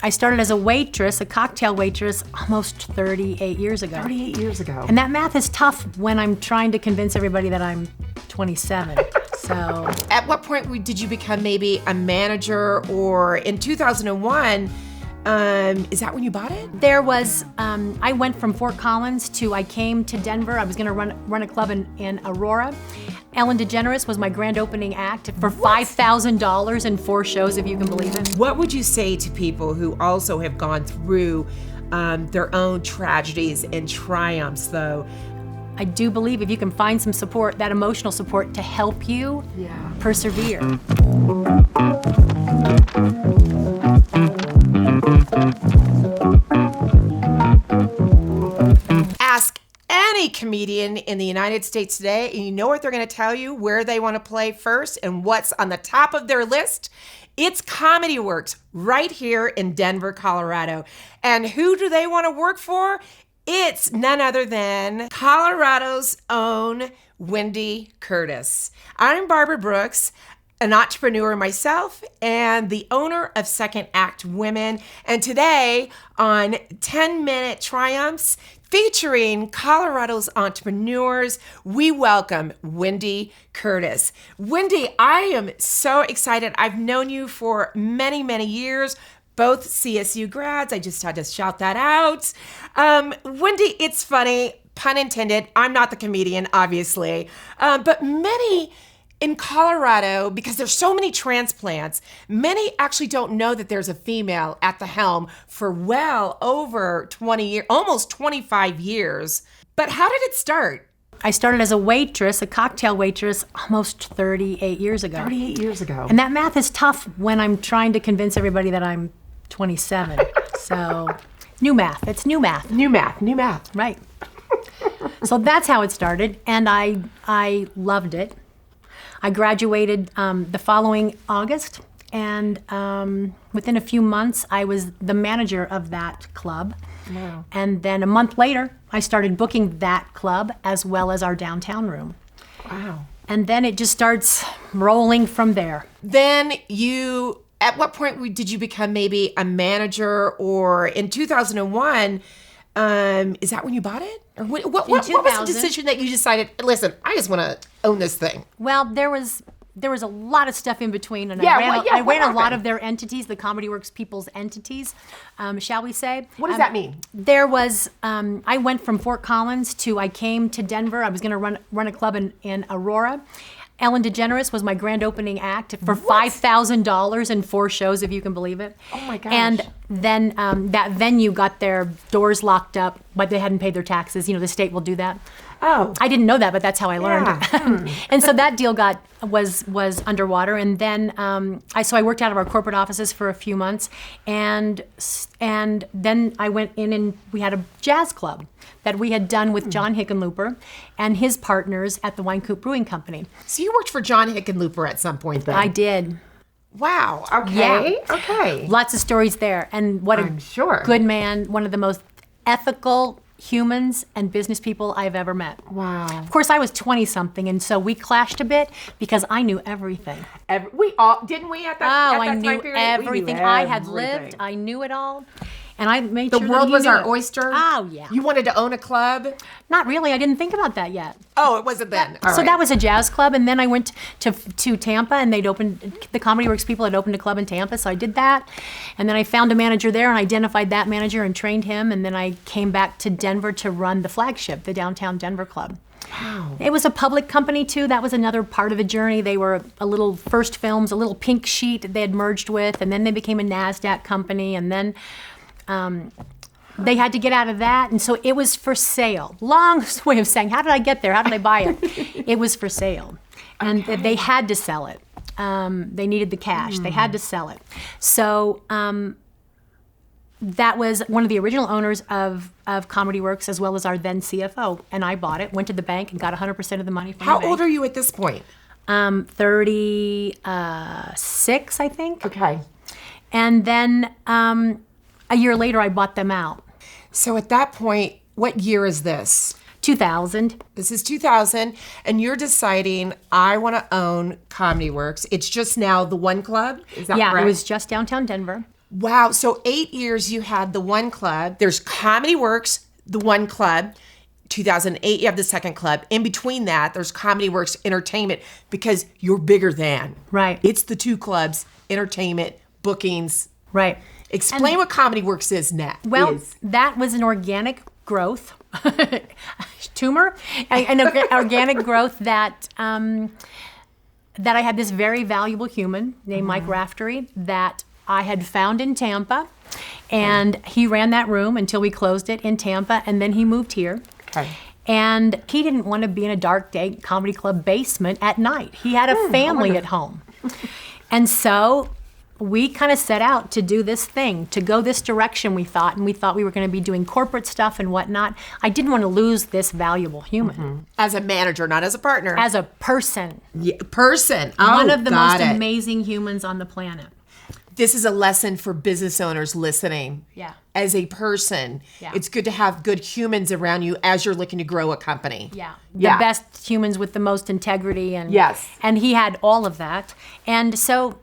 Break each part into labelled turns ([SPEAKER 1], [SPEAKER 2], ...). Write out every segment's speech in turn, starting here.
[SPEAKER 1] I started as a waitress, a cocktail waitress, almost 38 years ago.
[SPEAKER 2] 38 years ago.
[SPEAKER 1] And that math is tough when I'm trying to convince everybody that I'm 27. So.
[SPEAKER 2] At what point did you become maybe a manager, or in 2001, is that when you bought it?
[SPEAKER 1] There was, I went from Fort Collins I came to Denver. I was gonna run a club in Aurora. Ellen DeGeneres was my grand opening act for $5,000 in 4 shows, if you can believe it.
[SPEAKER 2] What would you say to people who also have gone through their own tragedies and triumphs, though?
[SPEAKER 1] I do believe if you can find some support, that emotional support to help you persevere.
[SPEAKER 2] Ask any comedian in the United States today, and you know what they're going to tell you, where they want to play first and what's on the top of their list? It's Comedy Works right here in Denver, Colorado. And who do they want to work for? It's none other than Colorado's own Wende Curtis. I'm Barbara Brooks, an entrepreneur myself and the owner of Second Act Women. And today on 10-Minute Triumphs, featuring Colorado's entrepreneurs, we welcome Wende Curtis. Wende, I am so excited. I've known you for many, many years. Both CSU grads. I just had to shout that out. Wende, it's funny, pun intended. I'm not the comedian, obviously. But many in Colorado, because there's so many transplants, many actually don't know that there's a female at the helm for well over 20 years, almost 25 years. But how did it start?
[SPEAKER 1] I started as a waitress, a cocktail waitress, almost 38 years ago.
[SPEAKER 2] 38 years ago.
[SPEAKER 1] And that math is tough when I'm trying to convince everybody that I'm 27. So, new math. It's new math.
[SPEAKER 2] New math.
[SPEAKER 1] Right. So that's how it started, and I loved it. I graduated the following August, and within a few months, I was the manager of that club.
[SPEAKER 2] Wow.
[SPEAKER 1] And then a month later, I started booking that club as well as our downtown room.
[SPEAKER 2] Wow.
[SPEAKER 1] And then it just starts rolling from there.
[SPEAKER 2] Then at what point did you become maybe a manager, or in 2001, is that when you bought it? Or what was the decision that you decided, listen, I just want to own this thing?
[SPEAKER 1] Well, there was a lot of stuff in between, and
[SPEAKER 2] Yeah,
[SPEAKER 1] I ran a lot
[SPEAKER 2] happened?
[SPEAKER 1] of their entities, the Comedy Works people's entities, shall we say.
[SPEAKER 2] What does that mean?
[SPEAKER 1] There was, I went from Fort Collins I came to Denver. I was gonna run a club in Aurora. Ellen DeGeneres was my grand opening act for $5,000 in 4 shows, if you can believe it.
[SPEAKER 2] Oh my gosh.
[SPEAKER 1] And then that venue got their doors locked up, but they hadn't paid their taxes. You know, the state will do that.
[SPEAKER 2] Oh.
[SPEAKER 1] I didn't know that, but that's how I learned.
[SPEAKER 2] Yeah.
[SPEAKER 1] And so that deal was underwater. And then I worked out of our corporate offices for a few months, and then I went in and we had a jazz club that we had done with John Hickenlooper and his partners at the Wine Coop Brewing Company.
[SPEAKER 2] So you worked for John Hickenlooper at some point then?
[SPEAKER 1] I did.
[SPEAKER 2] Wow. Okay.
[SPEAKER 1] Yeah.
[SPEAKER 2] Okay.
[SPEAKER 1] Lots of stories there, and what
[SPEAKER 2] I'm sure.
[SPEAKER 1] good man, one of the most ethical humans and business people I've ever met.
[SPEAKER 2] Wow.
[SPEAKER 1] Of course, I was 20-something, and so we clashed a bit because I knew everything.
[SPEAKER 2] We all didn't we at that?
[SPEAKER 1] Oh,
[SPEAKER 2] at that
[SPEAKER 1] I knew
[SPEAKER 2] time period?
[SPEAKER 1] everything.
[SPEAKER 2] We knew
[SPEAKER 1] I had
[SPEAKER 2] everything.
[SPEAKER 1] lived. I knew it all. And I made
[SPEAKER 2] The
[SPEAKER 1] sure
[SPEAKER 2] world
[SPEAKER 1] that
[SPEAKER 2] was
[SPEAKER 1] he knew
[SPEAKER 2] our
[SPEAKER 1] it.
[SPEAKER 2] oyster?
[SPEAKER 1] Oh, yeah.
[SPEAKER 2] You wanted to own a club?
[SPEAKER 1] Not really. I didn't think about that yet.
[SPEAKER 2] Oh, it wasn't then. All
[SPEAKER 1] So
[SPEAKER 2] right.
[SPEAKER 1] that was a jazz club, and then I went to Tampa, and the Comedy Works people had opened a club in Tampa, so I did that. And then I found a manager there and identified that manager and trained him, and then I came back to Denver to run the flagship, the Downtown Denver Club.
[SPEAKER 2] Wow.
[SPEAKER 1] It was a public company too. That was another part of the journey. They were a little First Films, a little Pink Sheet they had merged with, and then they became a NASDAQ company, and then they had to get out of that, and so it was for sale. Long way of saying, how did I get there? How did I buy it? It was for sale, and they had to sell it. They needed the cash. They had to sell it. So that was one of the original owners of Comedy Works, as well as our then CFO, and I bought it, went to the bank, and got 100% of the money from the bank.
[SPEAKER 2] How old are you at this point?
[SPEAKER 1] 36, I think.
[SPEAKER 2] Okay.
[SPEAKER 1] And then a year later, I bought them out.
[SPEAKER 2] So at that point, what year is this?
[SPEAKER 1] 2000.
[SPEAKER 2] This is 2000, and you're deciding, I want to own Comedy Works. It's just now the one club? Is that
[SPEAKER 1] Yeah,
[SPEAKER 2] correct?
[SPEAKER 1] it was just downtown Denver.
[SPEAKER 2] Wow. So 8 years you had the one club. There's Comedy Works, the one club. 2008, you have the second club. In between that, there's Comedy Works Entertainment because you're bigger than.
[SPEAKER 1] Right.
[SPEAKER 2] It's the two clubs, entertainment, bookings.
[SPEAKER 1] Right.
[SPEAKER 2] Explain what Comedy Works is now.
[SPEAKER 1] Well, that was an organic growth tumor, an organic growth that that I had this very valuable human named Mike Raftery that I had found in Tampa, and he ran that room until we closed it in Tampa, and then he moved here.
[SPEAKER 2] Okay.
[SPEAKER 1] And he didn't want to be in a dark day comedy club basement at night. He had a family at home. And so we kind of set out to do this thing, to go this direction, we thought, and we thought we were going to be doing corporate stuff and whatnot. I didn't want to lose this valuable human.
[SPEAKER 2] As a manager, not as a partner.
[SPEAKER 1] As a person.
[SPEAKER 2] Yeah, person. Oh,
[SPEAKER 1] One of the most
[SPEAKER 2] it.
[SPEAKER 1] amazing humans on the planet.
[SPEAKER 2] This is a lesson for business owners listening.
[SPEAKER 1] Yeah.
[SPEAKER 2] As a person,
[SPEAKER 1] Yeah.
[SPEAKER 2] it's good to have good humans around you as you're looking to grow a company.
[SPEAKER 1] Yeah. The best humans with the most integrity. And
[SPEAKER 2] Yes.
[SPEAKER 1] And he had all of that. And so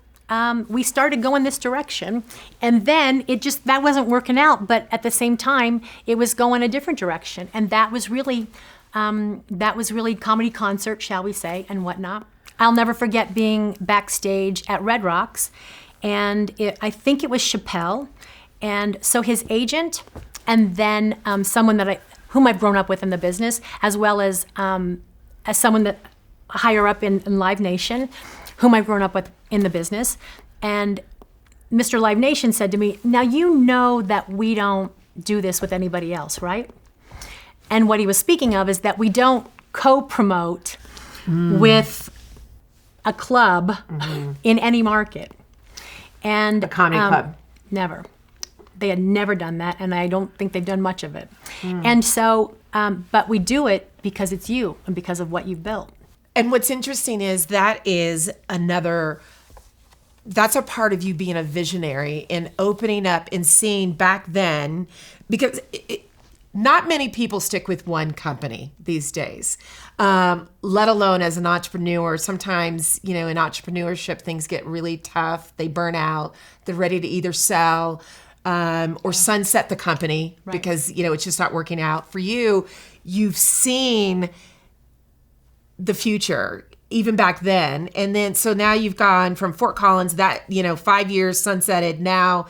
[SPEAKER 1] we started going this direction. And then that wasn't working out. But at the same time, it was going a different direction. And that was really comedy concert, shall we say, and whatnot. I'll never forget being backstage at Red Rocks. And I think it was Chappelle. And so his agent, and then someone whom I've grown up with in the business, as well as someone that higher up in Live Nation, whom I've grown up with in the business. And Mr. Live Nation said to me, "Now you know that we don't do this with anybody else, right?" And what he was speaking of is that we don't co-promote with a club in any market. And
[SPEAKER 2] A comedy club.
[SPEAKER 1] Never. They had never done that, and I don't think they've done much of it. And so, but we do it because it's you and because of what you've built.
[SPEAKER 2] And what's interesting is that's a part of you being a visionary and opening up and seeing back then, because not many people stick with one company these days, let alone as an entrepreneur. Sometimes, in entrepreneurship, things get really tough. They burn out. They're ready to either sell or sunset the company because, it's just not working out. For you, you've seen the future even back then. And then, so now you've gone from Fort Collins, that, 5 years sunsetted. Now,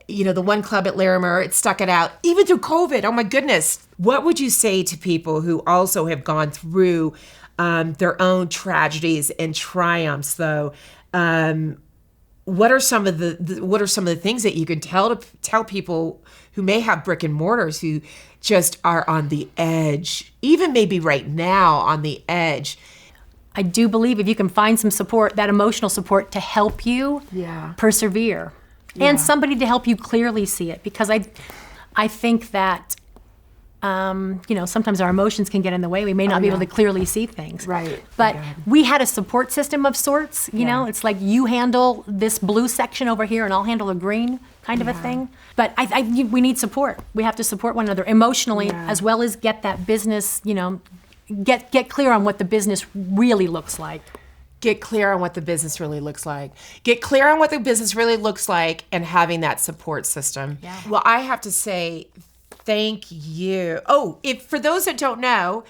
[SPEAKER 2] the one club at Larimer, it stuck it out, even through COVID. Oh my goodness. What would you say to people who also have gone through their own tragedies and triumphs, though? What are some of the things that you can tell people who may have brick and mortars who just are on the edge, even maybe right now on the edge?
[SPEAKER 1] I do believe if you can find some support, that emotional support to help you persevere. And somebody to help you clearly see it, because I think that sometimes our emotions can get in the way. We may not be able to clearly see things.
[SPEAKER 2] Right.
[SPEAKER 1] But we had a support system of sorts. You know, it's like you handle this blue section over here, and I'll handle the green kind of a thing. But we need support. We have to support one another emotionally, as well as get that business. Get clear on what the business really looks like.
[SPEAKER 2] Get clear on what the business really looks like. Get clear on what the business really looks like, and having that support system. Yeah. Well, I have to say thank you. Oh, for those that don't know,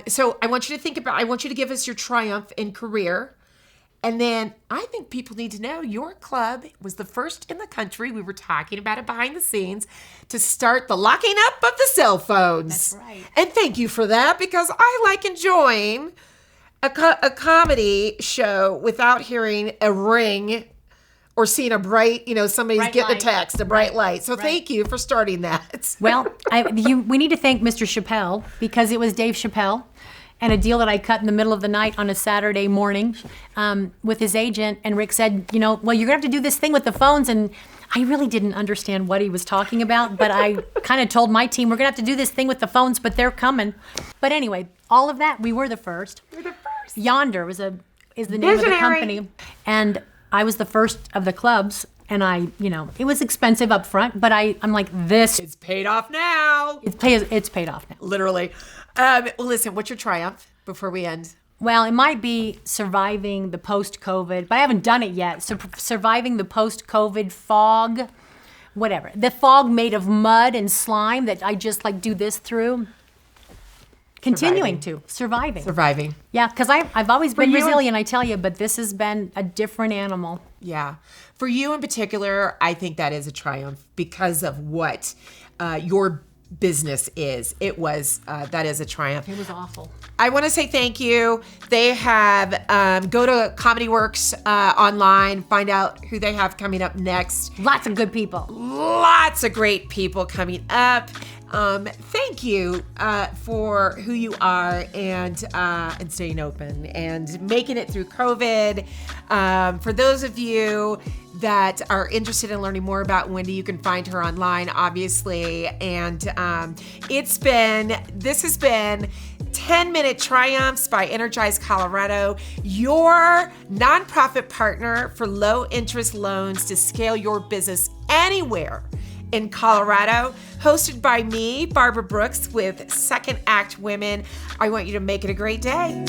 [SPEAKER 2] so I want you to give us your triumph in career. And then I think people need to know your club was the first in the country, we were talking about it behind the scenes, to start the locking up of the cell phones.
[SPEAKER 1] That's right.
[SPEAKER 2] And thank you for that, because I like enjoying a comedy show without hearing a ring or seeing a bright, somebody's
[SPEAKER 1] Bright
[SPEAKER 2] getting a
[SPEAKER 1] light.
[SPEAKER 2] text, a bright light. So thank you for starting that.
[SPEAKER 1] Well, we need to thank Mr. Chappelle, because it was Dave Chappelle and a deal that I cut in the middle of the night on a Saturday morning with his agent. And Rick said, well, you're going to have to do this thing with the phones. And I really didn't understand what he was talking about, but I kind of told my team, we're going to have to do this thing with the phones, but they're coming. But anyway, all of that, we were the first.
[SPEAKER 2] You're the first.
[SPEAKER 1] Yonder is the name of the company. And I was the first of the clubs, and it was expensive up front, but I'm like,
[SPEAKER 2] It's paid off now.
[SPEAKER 1] it's paid off now.
[SPEAKER 2] Literally. Well, listen, what's your triumph before we end?
[SPEAKER 1] Well, it might be surviving the post-COVID, but I haven't done it yet. So surviving the post-COVID fog whatever. The fog made of mud and slime that I just like do this through. Surviving. Yeah, because I've always been resilient, I tell you, but this has been a different animal.
[SPEAKER 2] Yeah. For you in particular, I think that is a triumph because of what your business is. That is a triumph.
[SPEAKER 1] It was awful.
[SPEAKER 2] I want to say thank you. They have, go to Comedy Works online, find out who they have coming up next.
[SPEAKER 1] Lots of good people.
[SPEAKER 2] Lots of great people coming up. Thank you for who you are and staying open and making it through COVID. For those of you that are interested in learning more about Wendy, you can find her online, obviously. And this has been 10-Minute Triumphs by Energize Colorado, your nonprofit partner for low-interest loans to scale your business anywhere in Colorado, hosted by me, Barbara Brooks, with Second Act Women. I want you to make it a great day.